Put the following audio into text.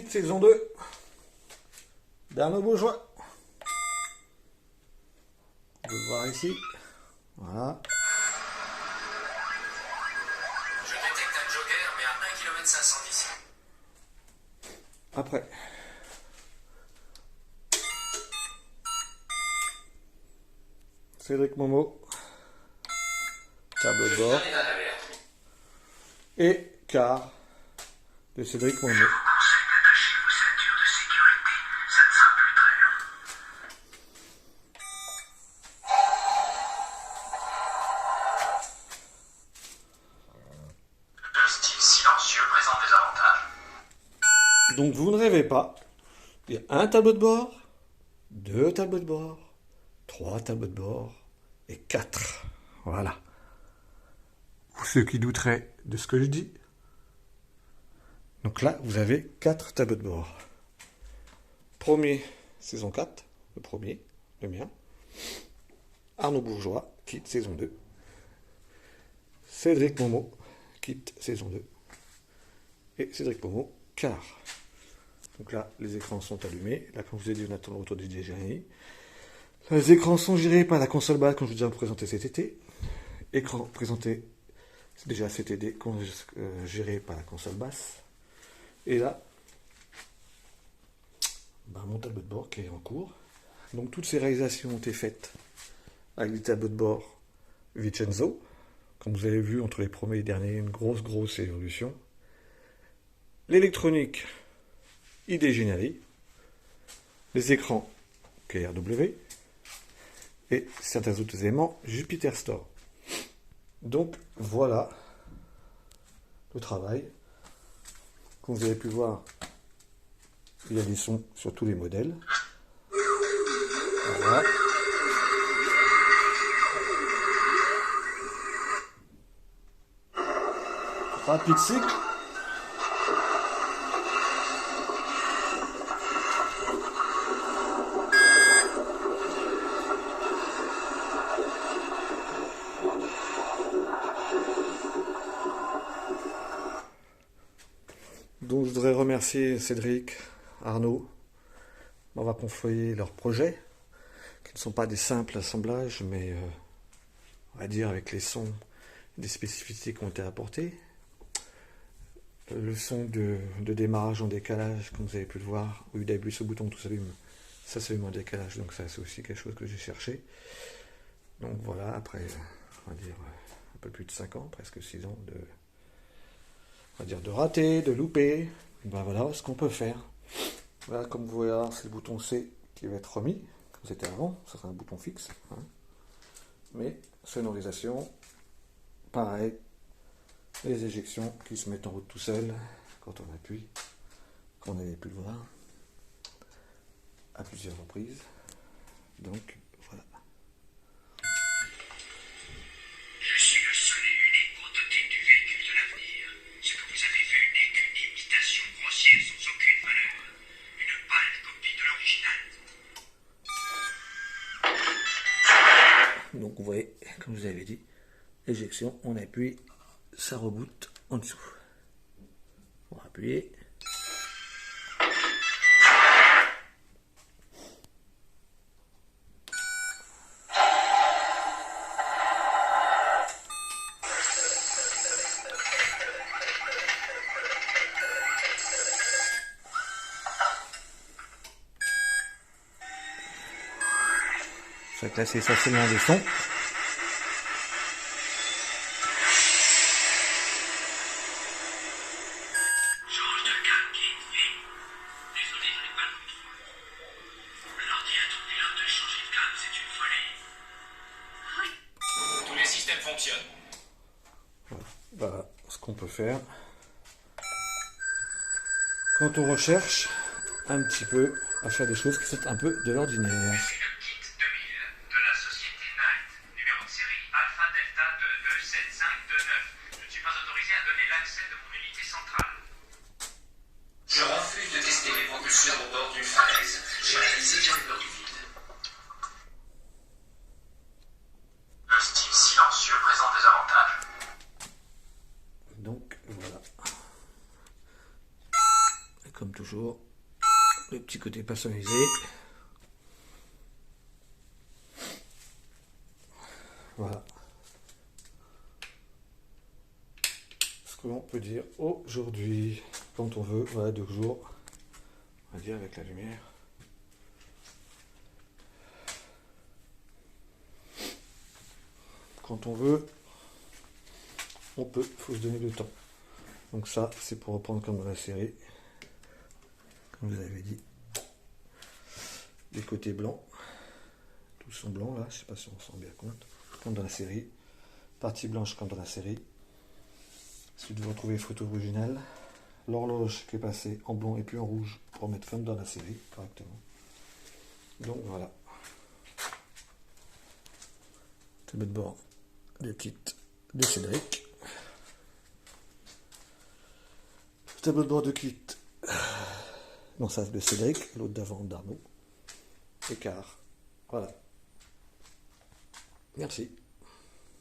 Kit saison 2 d'Arnaud Bourgeois. Vous pouvez le voir ici. Voilà. Je détecte un Joker, mais à 1 km 500 d'ici. Après. Cédric Momo. Tableau de bord. Et quart de Cédric Momo. Donc vous ne rêvez pas, il y a un tableau de bord, deux tableaux de bord, trois tableaux de bord et quatre. Voilà. Pour ceux qui douteraient de ce que je dis. Donc là, vous avez quatre tableaux de bord. Premier, saison 4, le premier, le mien. Arnaud Bourgeois, quitte saison 2. Cédric Momo, quitte saison 2. Et Cédric Momo, quart. Donc là, les écrans sont allumés. Là, comme je vous ai dit, on attend le retour du DJI. Les écrans sont gérés par la console basse, comme je vous ai déjà présenté cet été. Écran présenté déjà cet été, géré par la console basse. Et là, mon tableau de bord qui est en cours. Donc toutes ces réalisations ont été faites avec des tableaux de bord Vincenzo. Comme vous avez vu, entre les premiers et les derniers, une grosse évolution. L'électronique ID Geniali, les écrans KRW et certains autres éléments Jupiter Store. Donc voilà le travail. Comme vous avez pu voir, il y a des sons sur tous les modèles. Voilà. Rapide cycle. Donc je voudrais remercier Cédric, Arnaud, m'avoir confié leurs projets, qui ne sont pas des simples assemblages, mais on va dire avec les sons et des spécificités qui ont été apportées. Le son de démarrage en décalage, comme vous avez pu le voir, au lieu d'appuyer sur le bouton, tout s'allume, ça s'allume en décalage, donc ça c'est aussi quelque chose que j'ai cherché. Donc voilà, après, on va dire un peu plus de 5 ans, presque 6 ans on va dire de rater, de louper, ben voilà ce qu'on peut faire. Voilà, comme vous voyez, c'est le bouton C qui va être remis, comme c'était avant, ça sera un bouton fixe. Hein. Mais sonorisation, pareil, les éjections qui se mettent en route tout seul quand on appuie, comme on avait pu le voir, à plusieurs reprises. Donc voilà. Je suis le seul et unique prototype du véhicule de l'avenir. Ce que vous avez vu n'est qu'une imitation grossière sans aucune valeur. Une pâle copie de l'original. Donc vous voyez, comme je vous avais dit, éjection, on appuie, ça reboot en dessous. On va appuyer. Ça va classer facilement des sons. Change de cap, Kid, vite. Désolé, je n'ai pas le contrôle. L'ordinateur pilote de changer de cap, c'est une folie. Tous les systèmes fonctionnent. Voilà ce qu'on peut faire. Quand on recherche un petit peu à faire des choses qui sont un peu de l'ordinaire. C'est le kit 2000 de la société Knight, numéro de série Alpha Delta 227529. Je ne suis pas autorisé à donner l'accès de mon unité centrale. Je refuse de tester mes propulseurs au bord d'une falaise. J'ai réalisé que j'avais peur du vide. Le style silencieux présente des avantages. Donc voilà. comme toujours, le petit côté personnalisé. Voilà. Ce que l'on peut dire aujourd'hui, quand on veut, voilà, 2 jours, on va dire avec la lumière. Quand on veut, on peut, il faut se donner le temps. Donc ça, c'est pour reprendre comme dans la série, comme vous avez dit. Les côtés blancs, tous sont blancs là, je ne sais pas si on s'en rend bien compte, comme dans la série. Partie blanche comme dans la série. Si vous retrouvez les photos originales, l'horloge qui est passée en blanc et puis en rouge pour mettre comme dans la série correctement. Donc voilà. Tableau de bord de kit de Cédric. Tableau de bord de kit. Non, ça c'est de Cédric, l'autre d'avant d'Arnaud. Écart. Voilà. Merci.